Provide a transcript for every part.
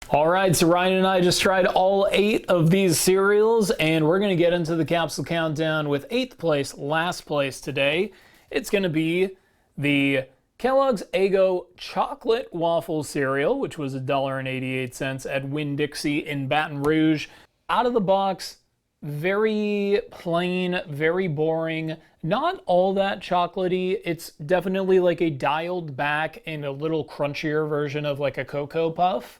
All right, so Ryan and I just tried all 8 of these cereals, and we're going to get into the capsule countdown with 8th place, last place today. It's going to be the Kellogg's Eggo Chocolate Waffle Cereal, which was $1.88 at Winn-Dixie in Baton Rouge. Out of the box, very plain, very boring, not all that chocolatey. It's definitely like a dialed back and a little crunchier version of like a Cocoa Puff.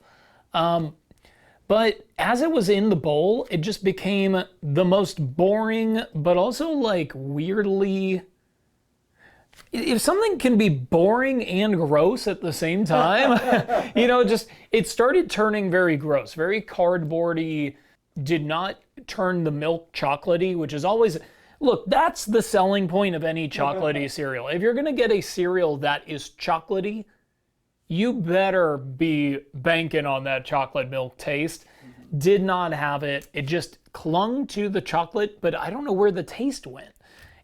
But as it was in the bowl, it just became the most boring, but also like weirdly... If something can be boring and gross at the same time, it started turning very gross, very cardboardy, did not turn the milk chocolatey, which is always... Look, that's the selling point of any chocolatey cereal. If you're going to get a cereal that is chocolatey, you better be banking on that chocolate milk taste. Did not have it. It just clung to the chocolate, but I don't know where the taste went.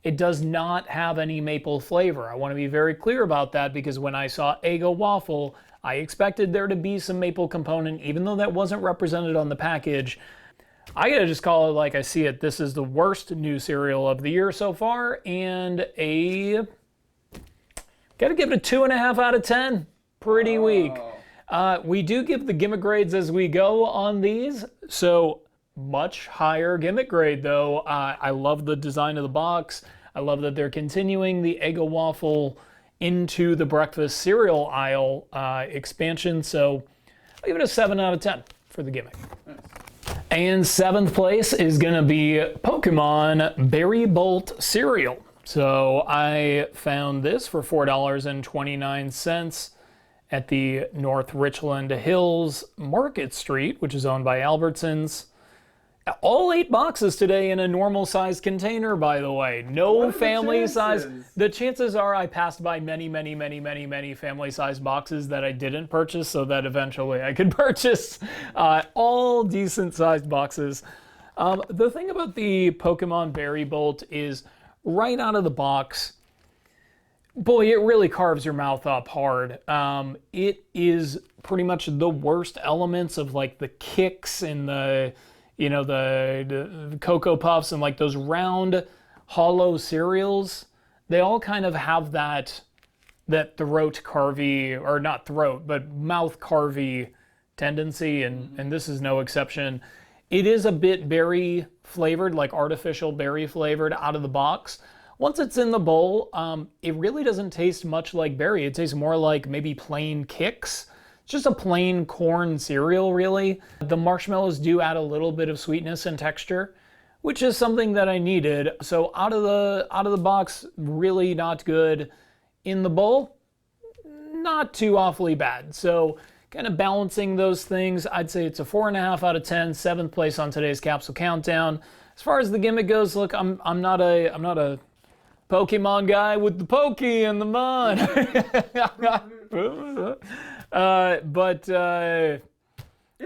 It does not have any maple flavor. I want to be very clear about that because when I saw Eggo Waffle, I expected there to be some maple component, even though that wasn't represented on the package. I gotta just call it like I see it. This is the worst new cereal of the year so far, and gotta give it a 2.5 out of 10. Pretty weak. We do give the gimmick grades as we go on these, so much higher gimmick grade though. I love the design of the box. I love that they're continuing the Eggo Waffle into the breakfast cereal aisle expansion, so I'll give it a 7 out of 10 for the gimmick. Nice. And 7th place is gonna be Pokemon Berry Bolt cereal. So I found this for $4.29 at the North Richland Hills Market Street, which is owned by Albertsons. All 8 boxes today in a normal sized container, by the way. No family size. The chances are I passed by many family sized boxes that I didn't purchase so that eventually I could purchase all decent sized boxes. The thing about the Pokemon Berry Bolt is right out of the box, boy, it really carves your mouth up hard. It is pretty much the worst elements of like the kicks and the Cocoa Puffs and like those round, hollow cereals. They all kind of have that throat carvy, or not throat, but mouth carvy tendency, and this is no exception. It is a bit berry flavored, like artificial berry flavored out of the box. Once it's in the bowl, it really doesn't taste much like berry. It tastes more like maybe plain Kix. It's just a plain corn cereal, really. The marshmallows do add a little bit of sweetness and texture, which is something that I needed. So out of the box, really not good. In the bowl, not too awfully bad. So kind of balancing those things, I'd say it's a 4.5 out of 10, 7th place on today's capsule countdown. As far as the gimmick goes, look, I'm not a Pokemon guy with the pokey and the mon. But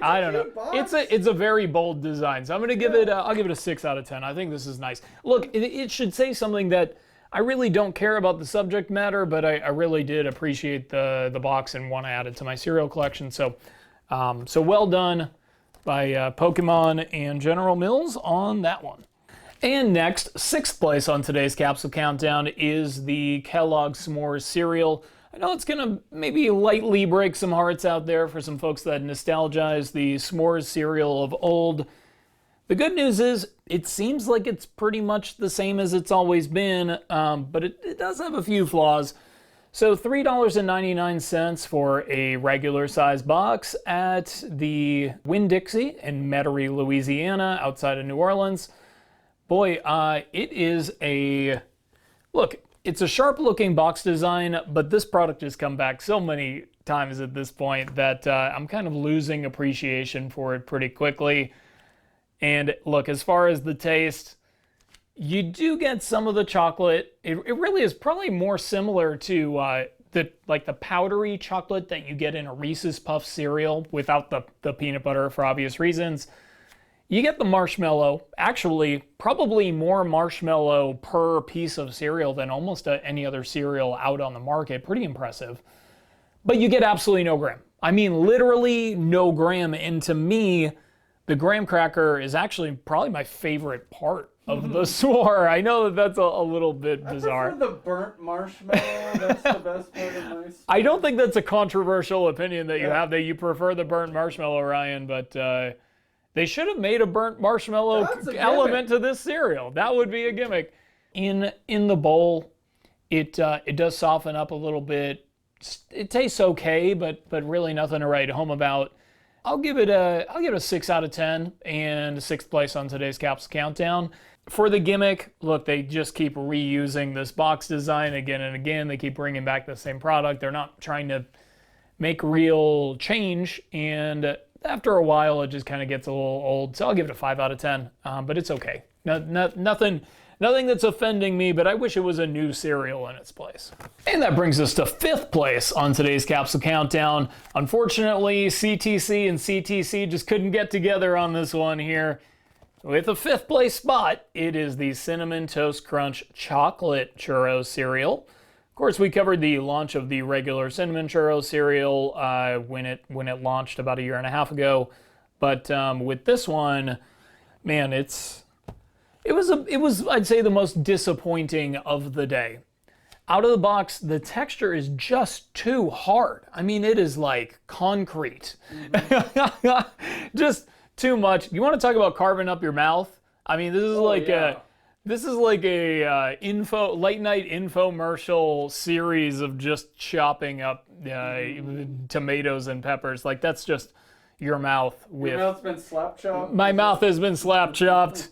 I don't know. It's a very bold design, so I'm gonna give it. I'll give it a 6 out of 10. I think this is nice. Look, it should say something that I really don't care about the subject matter, but I really did appreciate the box and want to add it to my cereal collection. So, so well done by Pokemon and General Mills on that one. And next, 6th place on today's capsule countdown is the Kellogg Smorz cereal. I know it's gonna maybe lightly break some hearts out there for some folks that nostalgize the Smorz cereal of old. The good news is it seems like it's pretty much the same as it's always been, but it does have a few flaws. So $3.99 for a regular size box at the Winn-Dixie in Metairie, Louisiana, outside of New Orleans. Boy, it is look, it's a sharp looking box design, but this product has come back so many times at this point that I'm kind of losing appreciation for it pretty quickly. And look, as far as the taste, you do get some of the chocolate. It really is probably more similar to the powdery chocolate that you get in a Reese's Puff cereal without the peanut butter for obvious reasons. You get the marshmallow, actually probably more marshmallow per piece of cereal than almost any other cereal out on the market. Pretty impressive. But you get absolutely no graham. I mean, literally no graham. And to me, the graham cracker is actually probably my favorite part of the s'more. I know that that's a little bit bizarre. I prefer the burnt marshmallow. That's the best part of my s'more. I don't think that's a controversial opinion that you have, that you prefer the burnt marshmallow, Ryan, but they should have made a burnt marshmallow element to this cereal. That would be a gimmick. In the bowl, it does soften up a little bit. It tastes okay, but really nothing to write home about. I'll give it a 6 out of 10 and 6th place on today's Capsule Countdown. For the gimmick, look, they just keep reusing this box design again and again. They keep bringing back the same product. They're not trying to make real change, and after a while, it just kind of gets a little old. So I'll give it a 5 out of 10, but it's okay. Nothing that's offending me, but I wish it was a new cereal in its place. And that brings us to 5th place on today's Capsule Countdown. Unfortunately, CTC and CTC just couldn't get together on this one here. With a 5th place spot, it is the Cinnamon Toast Crunch Chocolate Churro cereal. Of course, we covered the launch of the regular Cinnamon Churro cereal when it launched about 1.5 years ago. But with this one, man, it was I'd say the most disappointing of the day. Out of the box, the texture is just too hard. I mean, it is like concrete. Just too much. You want to talk about carving up your mouth? I mean, this is like a late night infomercial series of just chopping up tomatoes and peppers. Like, that's just your mouth with. Your mouth's been slap chopped. My mouth has been slap chopped.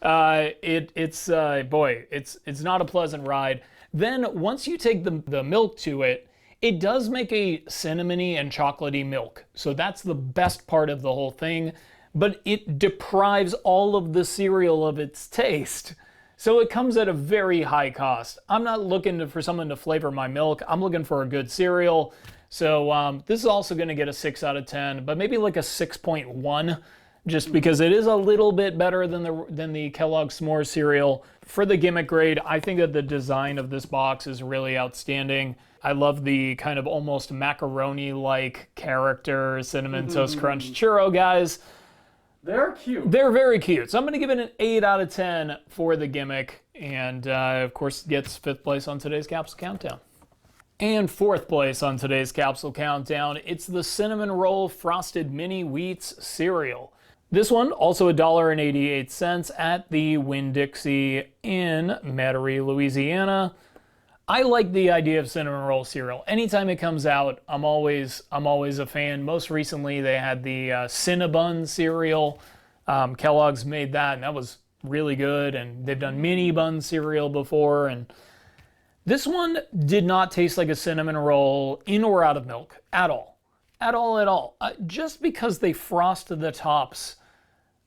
It's not a pleasant ride. Then once you take the milk to it, it does make a cinnamony and chocolatey milk. So that's the best part of the whole thing, but it deprives all of the cereal of its taste. So it comes at a very high cost. I'm not looking for someone to flavor my milk. I'm looking for a good cereal. So this is also going to get a 6 out of 10, but maybe like a 6.1, just because it is a little bit better than the Kellogg Smorz cereal. For the gimmick grade, I think that the design of this box is really outstanding. I love the kind of almost macaroni-like character Cinnamon Toast Crunch churro guys. They're cute. They're very cute. So I'm going to give it an 8 out of 10 for the gimmick. And of course, gets 5th place on today's Capsule Countdown. And 4th place on today's Capsule Countdown, it's the Cinnamon Roll Frosted Mini Wheats cereal. This one, also $1.88 at the Winn-Dixie in Metairie, Louisiana. I like the idea of cinnamon roll cereal. Anytime it comes out, I'm always a fan. Most recently, they had the Cinnabon cereal. Kellogg's made that, and that was really good. And they've done mini bun cereal before. And this one did not taste like a cinnamon roll in or out of milk at all. At all. Just because they frost the tops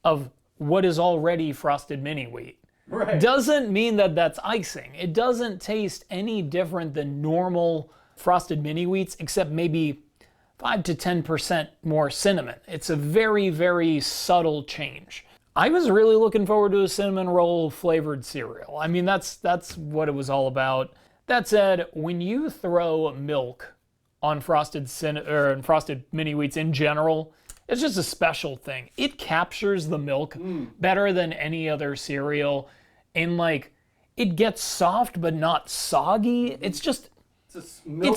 of what is already frosted mini wheat. Right. Doesn't mean that that's icing. It doesn't taste any different than normal frosted mini wheats, except maybe 5 to 10% more cinnamon. It's a very, very subtle change. I was really looking forward to a cinnamon roll flavored cereal. I mean, that's what it was all about. That said, when you throw milk on frosted mini wheats in general, it's just a special thing. It captures the milk better than any other cereal. And like, it gets soft but not soggy. It's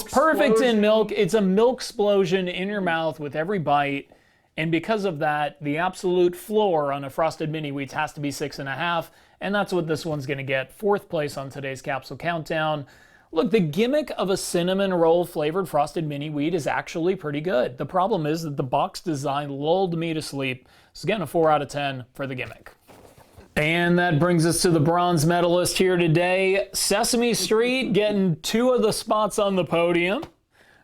perfect in milk. It's a milk explosion in your mouth with every bite. And because of that, the absolute floor on a frosted mini wheats has to be 6.5. And that's what this one's gonna get. 4th place on today's Capsule Countdown. Look, the gimmick of a cinnamon roll flavored frosted mini wheat is actually pretty good. The problem is that the box design lulled me to sleep. So again, a 4 out of 10 for the gimmick. And that brings us to the bronze medalist here today. Sesame Street getting 2 of the spots on the podium.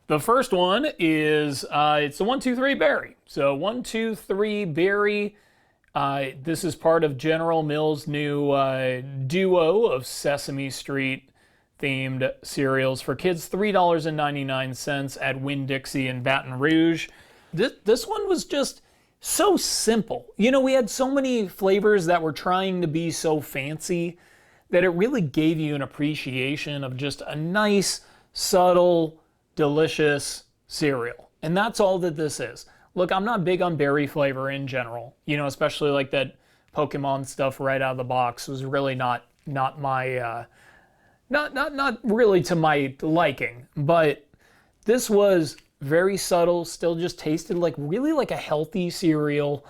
The first one is, it's the 1, 2, 3 berry. So 1, 2, 3 berry. This is part of General Mills' new duo of Sesame Street themed cereals for kids, $3.99 at Winn-Dixie in Baton Rouge. This one was just so simple. You know, we had so many flavors that were trying to be so fancy that it really gave you an appreciation of just a nice, subtle, delicious cereal. And that's all that this is. Look, I'm not big on berry flavor in general, especially like that Pokemon stuff right out of the box was really not my not really to my liking. But this was very subtle, still just tasted like really like a healthy cereal.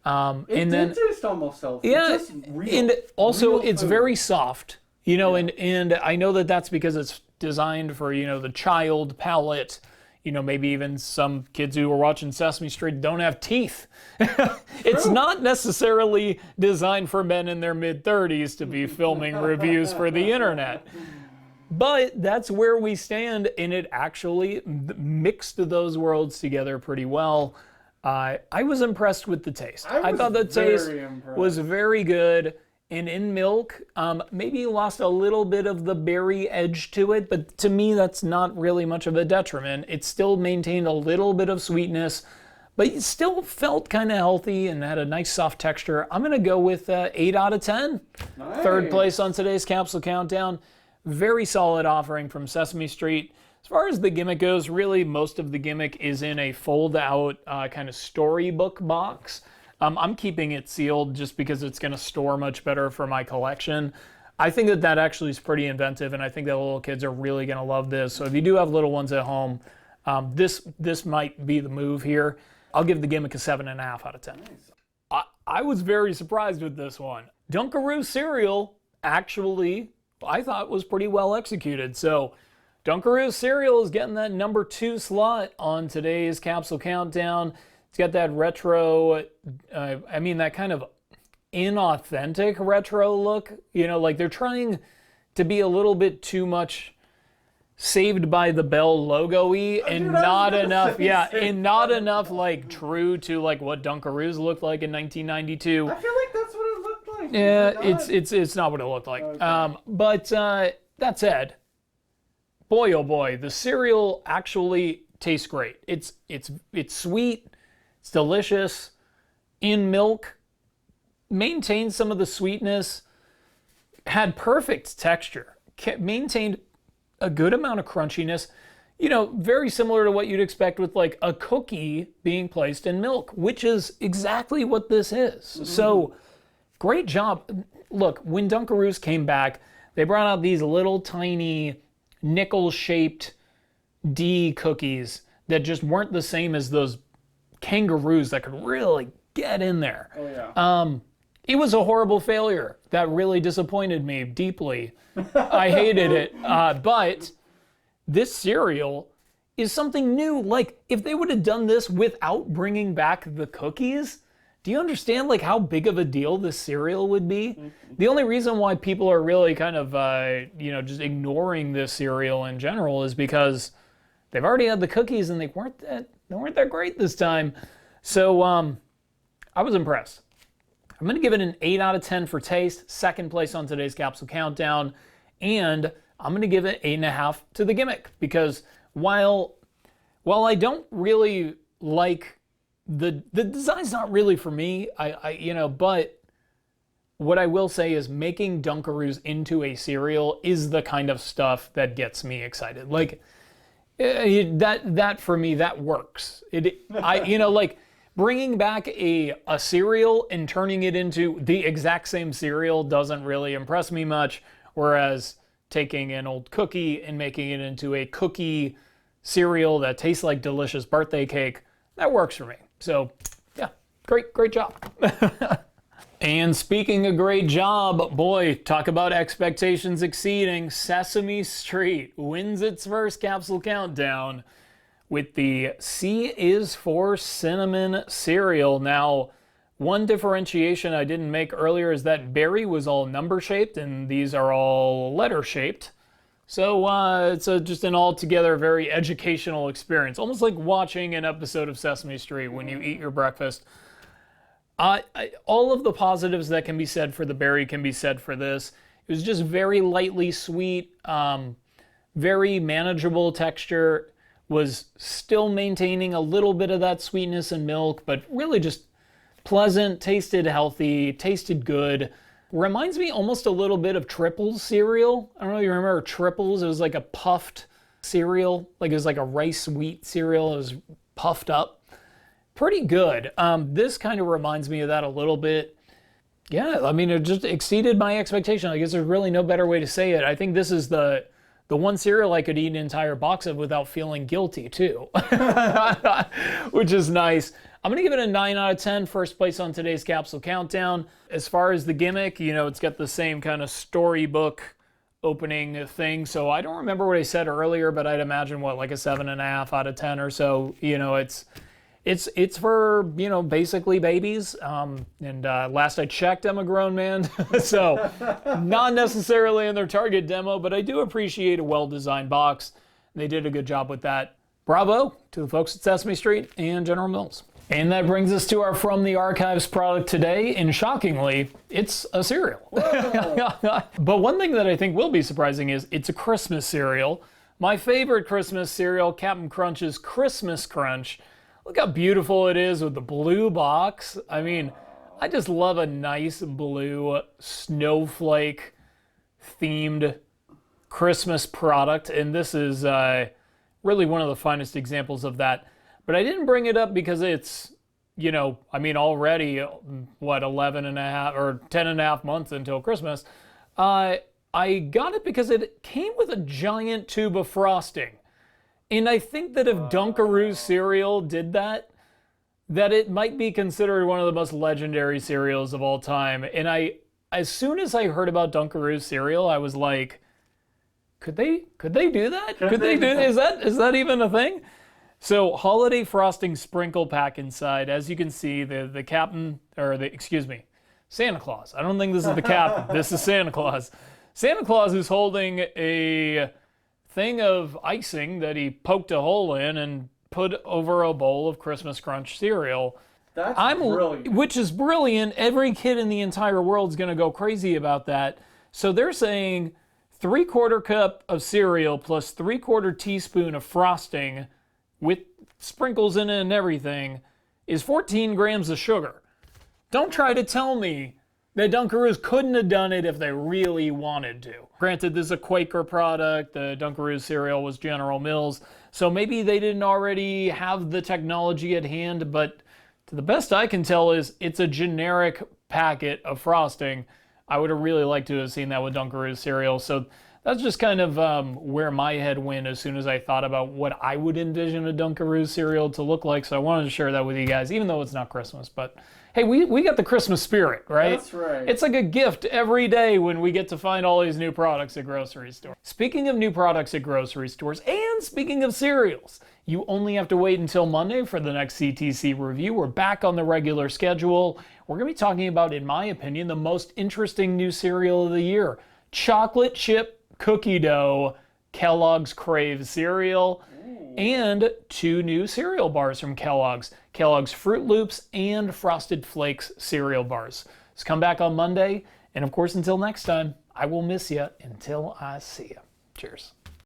It did taste almost healthy. Yeah, Just real, and also real it's food. very soft, and I know that that's because it's designed for, the child palate. Maybe even some kids who are watching Sesame Street don't have teeth. It's not necessarily designed for men in their mid-30s to be filming reviews for the internet. But that's where we stand, and it actually mixed those worlds together pretty well. I was impressed with the taste. I thought the taste was very good. And in milk, maybe lost a little bit of the berry edge to it, but to me that's not really much of a detriment. It still maintained a little bit of sweetness, but it still felt kind of healthy and had a nice soft texture. I'm going to go with 8 out of 10. Nice. Third place on today's Capsule Countdown. Very solid offering from Sesame Street. As far as the gimmick goes, really most of the gimmick is in a fold-out kind of storybook box. I'm keeping it sealed just because it's going to store much better for my collection. I think that actually is pretty inventive, and I think that little kids are really going to love this. So if you do have little ones at home, this might be the move here. I'll give the gimmick a 7.5 out of 10. Nice. I was very surprised with this one. Dunkaroos cereal actually, I thought, was pretty well executed. So Dunkaroos cereal is getting that number 2 slot on today's Capsule Countdown. It's got that retro, that kind of inauthentic retro look. Like they're trying to be a little bit too much Saved by the Bell logo-y and not enough like true to like what Dunkaroos looked like in 1992. I feel like that's what it looked like. Yeah, it's not what it looked like. Okay. But that said, boy oh boy, the cereal actually tastes great. It's sweet. It's delicious. In milk, maintained some of the sweetness, had perfect texture, maintained a good amount of crunchiness, very similar to what you'd expect with like a cookie being placed in milk, which is exactly what this is. Mm-hmm. So great job. Look, when Dunkaroos came back, they brought out these little tiny nickel-shaped D cookies that just weren't the same as those kangaroos that could really get in there. Oh yeah. It was a horrible failure. That really disappointed me deeply. I hated it. But this cereal is something new. Like, if they would have done this without bringing back the cookies, do you understand like how big of a deal this cereal would be? Mm-hmm. The only reason why people are really kind of, just ignoring this cereal in general is because they've already had the cookies and they weren't that great this time. So I was impressed. I'm going to give it an 8 out of 10 for taste, second place on today's Capsule Countdown, and I'm going to give it 8.5 to the gimmick because while I don't really like the design's not really for me, but what I will say is making Dunkaroos into a cereal is the kind of stuff that gets me excited. Like that for me, that works. Bringing back a cereal and turning it into the exact same cereal doesn't really impress me much, whereas taking an old cookie and making it into a cookie cereal that tastes like delicious birthday cake, that works for me. So, yeah, great job. And speaking of great job, boy, talk about expectations exceeding. Sesame Street wins its first Capsule Countdown with the C is for cinnamon cereal. Now, one differentiation I didn't make earlier is that berry was all number shaped and these are all letter shaped. So it's just an altogether very educational experience, almost like watching an episode of Sesame Street when you eat your breakfast. All of the positives that can be said for the berry can be said for this. It was just very lightly sweet, very manageable texture, was still maintaining a little bit of that sweetness and milk, but really just pleasant, tasted healthy, tasted good. Reminds me almost a little bit of Triples cereal. I don't know if you remember Triples. It was like a puffed cereal, like it was like a rice wheat cereal. It was puffed up. Pretty good. This kind of reminds me of that a little bit. Yeah, I mean, it just exceeded my expectation. I guess there's really no better way to say it. I think this is the one cereal I could eat an entire box of without feeling guilty, too, which is nice. I'm going to give it a 9 out of 10, first place on today's Capsule Countdown. As far as the gimmick, you know, it's got the same kind of storybook opening thing. So I don't remember what I said earlier, but I'd imagine, like a 7.5 out of 10 or so. You know, it's for, you know, basically babies. And last I checked, I'm a grown man. So not necessarily in their target demo, but I do appreciate a well-designed box. They did a good job with that. Bravo to the folks at Sesame Street and General Mills. And that brings us to our From the Archives product today. And shockingly, it's a cereal. But one thing that I think will be surprising is it's a Christmas cereal. My favorite Christmas cereal, Cap'n Crunch's Christmas Crunch. Look how beautiful it is with the blue box. I mean, I just love a nice blue snowflake themed Christmas product. And this is really one of the finest examples of that. But I didn't bring it up because it's, you know, I mean, already, 11 and a half or 10 and a half months until Christmas. I got it because it came with a giant tube of frosting. And I think that if Dunkaroos cereal did that it might be considered one of the most legendary cereals of all time. And as soon as I heard about Dunkaroos cereal, I was like, could they do that? Could they do that? Is that even a thing? So holiday frosting sprinkle pack inside. As you can see, the captain, Santa Claus. I don't think this is the captain. This is Santa Claus. Santa Claus is holding a thing of icing that he poked a hole in and put over a bowl of Christmas Crunch cereal. That's brilliant. Which is brilliant. Every kid in the entire world is going to go crazy about that. So they're saying 3/4 cup of cereal plus 3/4 teaspoon of frosting with sprinkles in it and everything is 14 grams of sugar. Don't try to tell me that Dunkaroos couldn't have done it if they really wanted to. Granted, this is a Quaker product. The Dunkaroos cereal was General Mills. So maybe they didn't already have the technology at hand, but to the best I can tell is it's a generic packet of frosting. I would have really liked to have seen that with Dunkaroos cereal. So that's just kind of where my head went as soon as I thought about what I would envision a Dunkaroos cereal to look like. So I wanted to share that with you guys, even though it's not Christmas. But hey, we got the Christmas spirit, right? That's right. It's like a gift every day when we get to find all these new products at grocery stores. Speaking of new products at grocery stores, and speaking of cereals, you only have to wait until Monday for the next CTC review. We're back on the regular schedule. We're going to be talking about, in my opinion, the most interesting new cereal of the year. Chocolate chip cookie dough Kellogg's Crave cereal. And 2 new cereal bars from Kellogg's. Kellogg's Fruit Loops and Frosted Flakes cereal bars. So come back on Monday. And of course, until next time, I will miss you until I see you. Cheers.